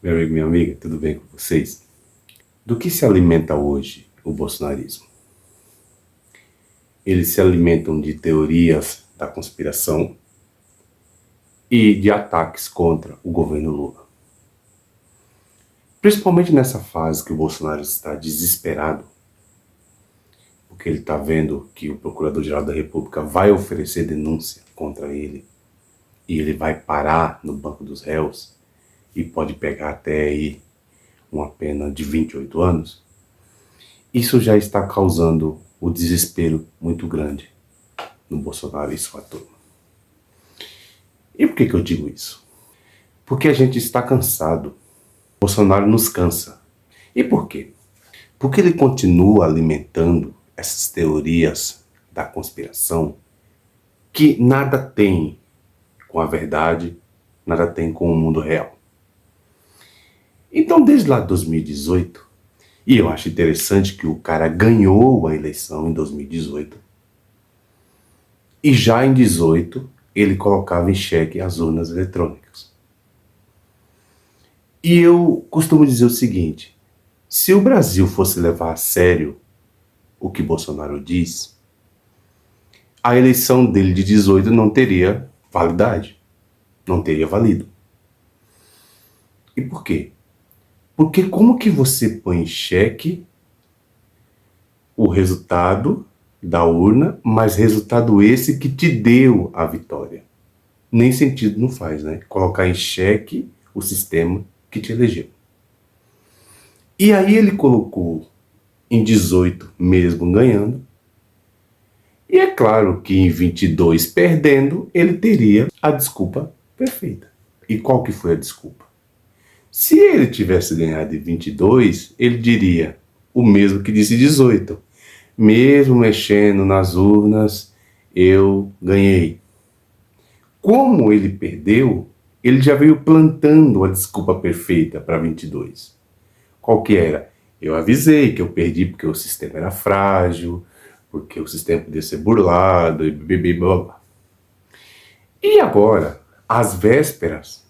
Meu amigo, minha amiga, tudo bem com vocês? Do que se alimenta hoje o bolsonarismo? Eles se alimentam de teorias da conspiração e de ataques contra o governo Lula. Principalmente nessa fase que o Bolsonaro está desesperado, porque ele está vendo que o Procurador-Geral da República vai oferecer denúncia contra ele e ele vai parar no banco dos réus e pode pegar até aí uma pena de 28 anos, isso já está causando um desespero muito grande no Bolsonaro e sua turma. E por que eu digo isso? Porque a gente está cansado. O Bolsonaro nos cansa. E por quê? Porque ele continua alimentando essas teorias da conspiração que nada tem com a verdade, nada tem com o mundo real. Então, desde lá de 2018, e eu acho interessante que o cara ganhou a eleição em 2018, e já em 2018 ele colocava em xeque as urnas eletrônicas. E eu costumo dizer o seguinte: se o Brasil fosse levar a sério o que Bolsonaro diz, a eleição dele de 18 não teria validade, não teria valido. E por quê? Porque como que você põe em xeque o resultado da urna, mas resultado esse que te deu a vitória? Nem sentido não faz, né? Colocar em xeque o sistema que te elegeu. E aí ele colocou em 18 mesmo ganhando, e é claro que em 22 perdendo, ele teria a desculpa perfeita. E qual que foi a desculpa? Se ele tivesse ganhado em 22, ele diria o mesmo que disse 18. Mesmo mexendo nas urnas, eu ganhei. Como ele perdeu, ele já veio plantando a desculpa perfeita para 22. Qual que era? Eu avisei que eu perdi porque o sistema era frágil, porque o sistema podia ser burlado, e blá, blá. E agora, às vésperas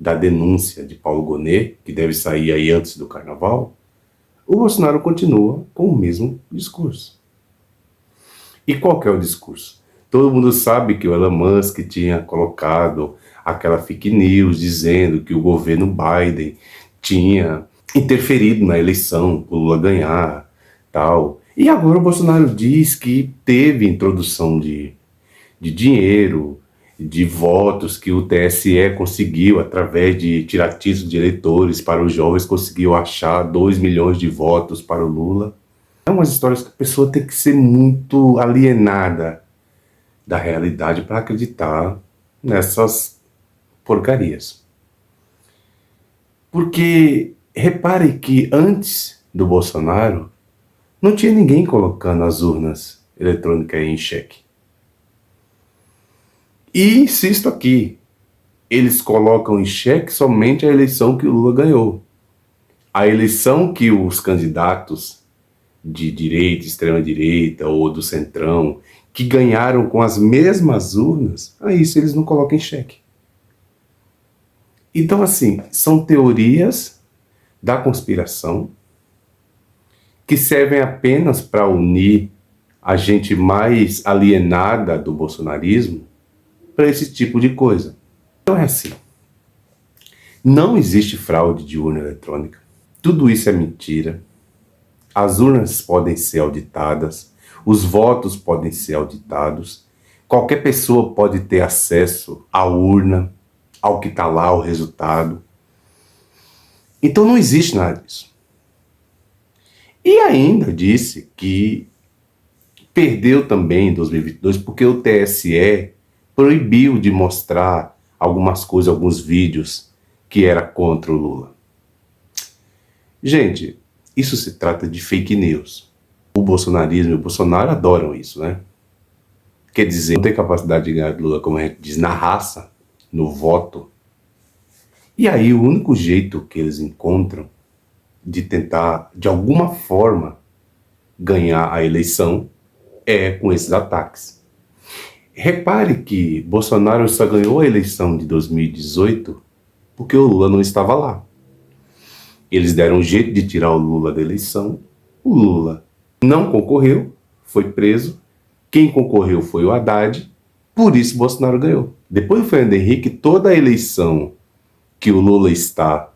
da denúncia de Paulo Gonet, que deve sair aí antes do carnaval, o Bolsonaro continua com o mesmo discurso. E qual que é o discurso? Todo mundo sabe que o Elon Musk tinha colocado aquela fake news dizendo que o governo Biden tinha interferido na eleição, o Lula ganhar, tal. E agora o Bolsonaro diz que teve introdução de dinheiro, de votos que o TSE conseguiu, através de tirar títulos de eleitores para os jovens, conseguiu achar 2 milhões de votos para o Lula. É umas histórias que a pessoa tem que ser muito alienada da realidade para acreditar nessas porcarias. Porque repare que antes do Bolsonaro não tinha ninguém colocando as urnas eletrônicas em xeque. E insisto aqui, eles colocam em xeque somente a eleição que o Lula ganhou. A eleição que os candidatos de direita, extrema-direita ou do centrão, que ganharam com as mesmas urnas, a isso eles não colocam em xeque. Então, assim, são teorias da conspiração que servem apenas para unir a gente mais alienada do bolsonarismo para esse tipo de coisa. Então é assim, não existe fraude de urna eletrônica, tudo isso é mentira, as urnas podem ser auditadas, os votos podem ser auditados, qualquer pessoa pode ter acesso à urna, ao que está lá, o resultado. Então não existe nada disso. E ainda disse que perdeu também em 2022 porque o TSE proibiu de mostrar algumas coisas, alguns vídeos que era contra o Lula. Gente, isso se trata de fake news. O bolsonarismo e o Bolsonaro adoram isso, né? Quer dizer, não tem capacidade de ganhar do Lula, como a gente diz, na raça, no voto. E aí o único jeito que eles encontram de tentar, de alguma forma, ganhar a eleição é com esses ataques. Repare que Bolsonaro só ganhou a eleição de 2018 porque o Lula não estava lá. Eles deram um jeito de tirar o Lula da eleição. O Lula não concorreu, foi preso. Quem concorreu foi o Haddad. Por isso Bolsonaro ganhou. Depois do Fernando Henrique, toda a eleição que o Lula está,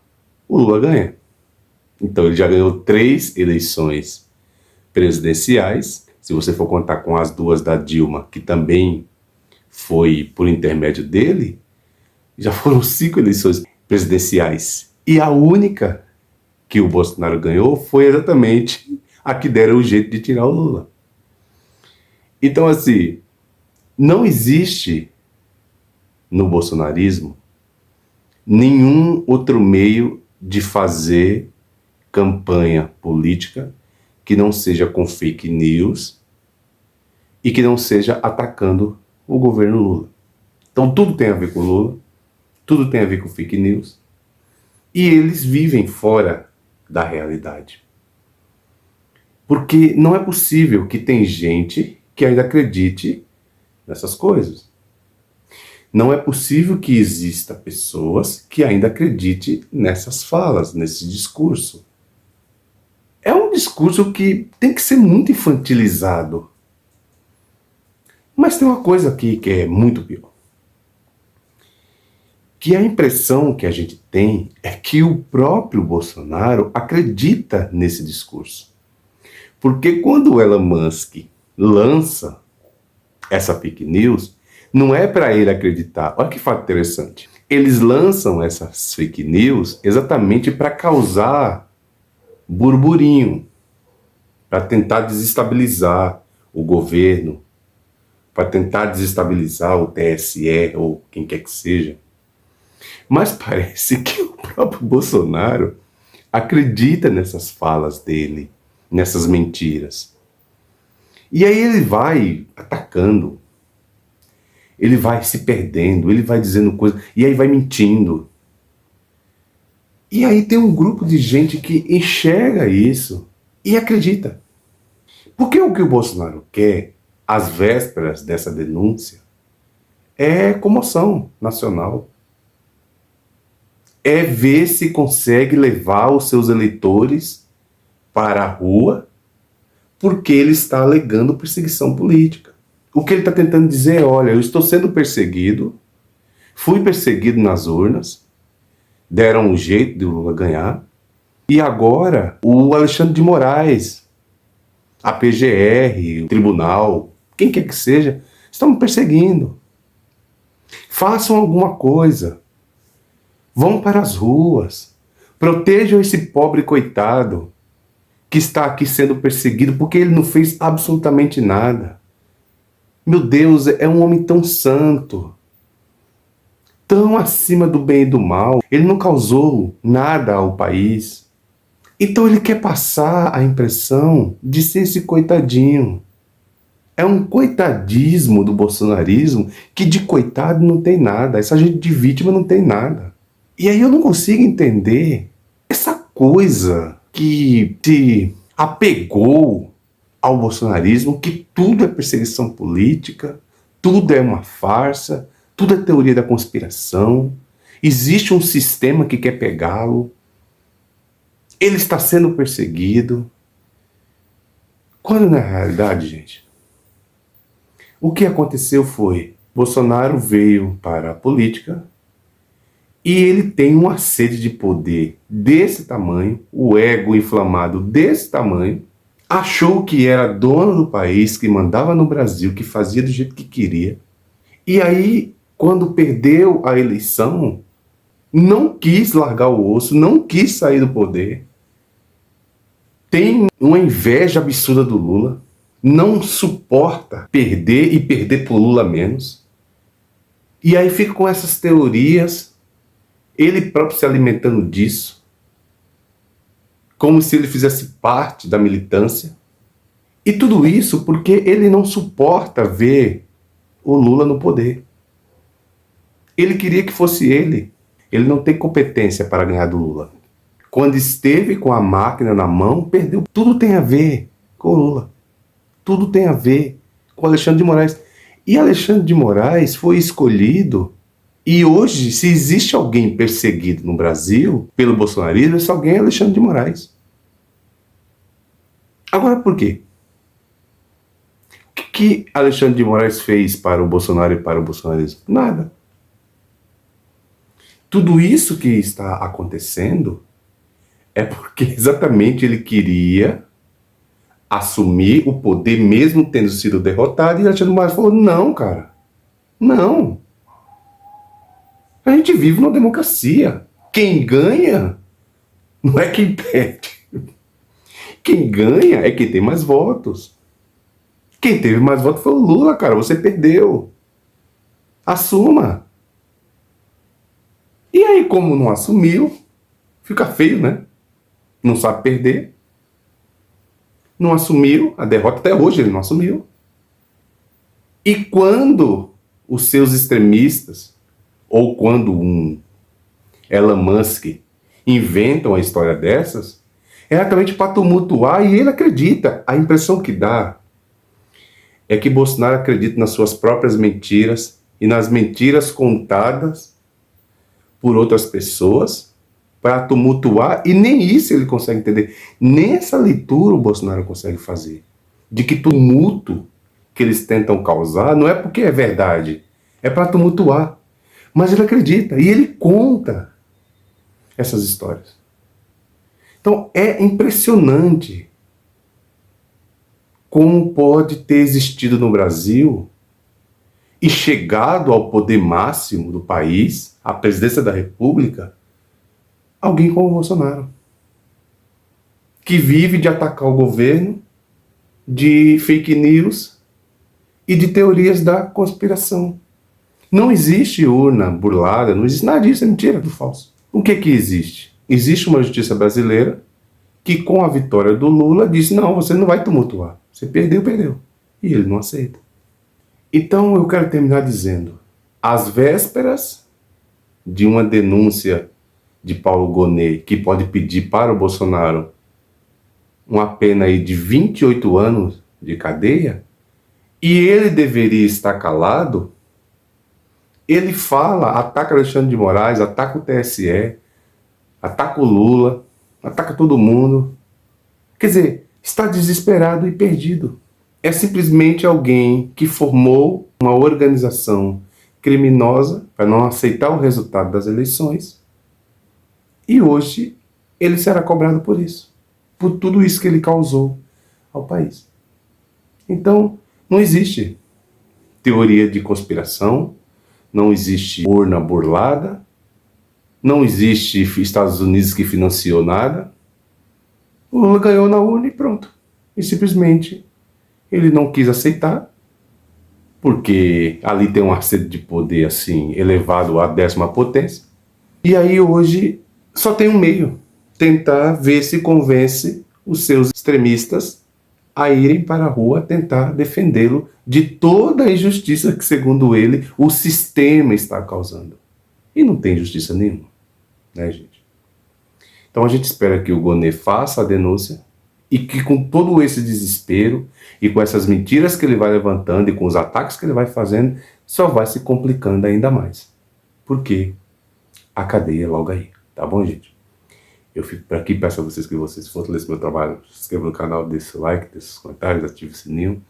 o Lula ganha. Então ele já ganhou 3 eleições presidenciais. Se você for contar com as 2 da Dilma, que também foi por intermédio dele, já foram 5 eleições presidenciais. E a única que o Bolsonaro ganhou foi exatamente a que deram o jeito de tirar o Lula. Então, assim, não existe no bolsonarismo nenhum outro meio de fazer campanha política que não seja com fake news e que não seja atacando o governo Lula. Então tudo tem a ver com Lula, tudo tem a ver com fake news, e eles vivem fora da realidade. Porque não é possível que tem gente que ainda acredite nessas coisas. Não é possível que exista pessoas que ainda acreditem nessas falas, nesse discurso. É um discurso que tem que ser muito infantilizado. Mas tem uma coisa aqui que é muito pior. Que a impressão que a gente tem é que o próprio Bolsonaro acredita nesse discurso. Porque quando o Elon Musk lança essa fake news, não é para ele acreditar. Olha que fato interessante. Eles lançam essas fake news exatamente para causar burburinho, para tentar desestabilizar o governo, para tentar desestabilizar o TSE ou quem quer que seja. Mas parece que o próprio Bolsonaro acredita nessas falas dele, nessas mentiras. E aí ele vai atacando, ele vai se perdendo, ele vai dizendo coisas, e aí vai mentindo. E aí tem um grupo de gente que enxerga isso e acredita. Porque o que o Bolsonaro quer, às vésperas dessa denúncia, é comoção nacional. É ver se consegue levar os seus eleitores para a rua, porque ele está alegando perseguição política. O que ele está tentando dizer é, olha, eu estou sendo perseguido, fui perseguido nas urnas, deram um jeito de o Lula ganhar, e agora o Alexandre de Moraes, a PGR, o tribunal, quem quer que seja, estão me perseguindo. Façam alguma coisa. Vão para as ruas. Protejam esse pobre coitado que está aqui sendo perseguido porque ele não fez absolutamente nada. Meu Deus, é um homem tão santo, tão acima do bem e do mal. Ele não causou nada ao país. Então ele quer passar a impressão de ser esse coitadinho. É um coitadismo do bolsonarismo que de coitado não tem nada. Essa gente de vítima não tem nada. E aí eu não consigo entender essa coisa que se apegou ao bolsonarismo, que tudo é perseguição política, tudo é uma farsa, tudo é teoria da conspiração, existe um sistema que quer pegá-lo, ele está sendo perseguido. Quando na realidade, gente, o que aconteceu foi, Bolsonaro veio para a política e ele tem uma sede de poder desse tamanho, o ego inflamado desse tamanho, achou que era dono do país, que mandava no Brasil, que fazia do jeito que queria. E aí, quando perdeu a eleição, não quis largar o osso, não quis sair do poder. Tem uma inveja absurda do Lula, não suporta perder e perder por Lula menos. E aí fica com essas teorias, ele próprio se alimentando disso, como se ele fizesse parte da militância. E tudo isso porque ele não suporta ver o Lula no poder. Ele queria que fosse ele. Ele não tem competência para ganhar do Lula. Quando esteve com a máquina na mão, perdeu. Tudo tem a ver com o Lula. Tudo tem a ver com Alexandre de Moraes. E Alexandre de Moraes foi escolhido E hoje, se existe alguém perseguido no Brasil pelo bolsonarismo, esse alguém é Alexandre de Moraes. Agora, por quê? O que Alexandre de Moraes fez para o Bolsonaro e para o bolsonarismo? Nada. Tudo isso que está acontecendo é porque exatamente ele queria assumir o poder mesmo tendo sido derrotado, e Alexandre de Moraes falou, não, cara, não. A gente vive numa democracia. Quem ganha não é quem perde. Quem ganha é quem tem mais votos. Quem teve mais votos foi o Lula, cara. Você perdeu. Assuma. E aí, como não assumiu, fica feio, né? Não sabe perder. Não assumiu a derrota, até hoje ele não assumiu. E quando os seus extremistas, ou quando um Elon Musk inventam a história dessas, é exatamente para tumultuar, e ele acredita. A impressão que dá é que Bolsonaro acredita nas suas próprias mentiras e nas mentiras contadas por outras pessoas para tumultuar, e nem isso ele consegue entender. Nem essa leitura o Bolsonaro consegue fazer. De que tumulto que eles tentam causar não é porque é verdade, é para tumultuar. Mas ele acredita e ele conta essas histórias. Então é impressionante como pode ter existido no Brasil e chegado ao poder máximo do país, à presidência da República, alguém como o Bolsonaro, que vive de atacar o governo, de fake news e de teorias da conspiração. Não existe urna burlada, não existe nada disso, é mentira, do falso. O que existe? Existe uma justiça brasileira que, com a vitória do Lula, disse, não, você não vai tumultuar. Você perdeu, perdeu. E ele não aceita. Então eu quero terminar dizendo, às vésperas de uma denúncia de Paulo Gonet, que pode pedir para o Bolsonaro uma pena aí de 28 anos de cadeia, e ele deveria estar calado, ele fala, ataca Alexandre de Moraes, ataca o TSE, ataca o Lula, ataca todo mundo. Quer dizer, está desesperado e perdido. É simplesmente alguém que formou uma organização criminosa para não aceitar o resultado das eleições, e hoje ele será cobrado por isso, por tudo isso que ele causou ao país. Então, não existe teoria de conspiração, não existe urna burlada, não existe Estados Unidos que financiou nada. O Lula ganhou na urna e pronto. E simplesmente ele não quis aceitar, porque ali tem um acerto de poder assim elevado à 10ª potência. E aí hoje só tem um meio, tentar ver se convence os seus extremistas a irem para a rua tentar defendê-lo de toda a injustiça que, segundo ele, o sistema está causando. E não tem justiça nenhuma, né, gente? Então a gente espera que o Gonet faça a denúncia e que, com todo esse desespero e com essas mentiras que ele vai levantando e com os ataques que ele vai fazendo, só vai se complicando ainda mais. Porque a cadeia é logo aí, tá bom, gente? Eu fico por aqui, peço a vocês que vocês fortaleçam meu trabalho, se inscrevam no canal, deixe seu like, deixe seus comentários, ative o sininho,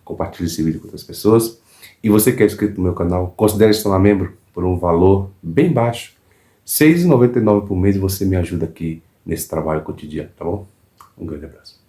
compartilhe esse vídeo com outras pessoas. E você que é inscrito no meu canal, considere se tornar membro por um valor bem baixo, R$ 6,99 por mês, e você me ajuda aqui nesse trabalho cotidiano, tá bom? Um grande abraço.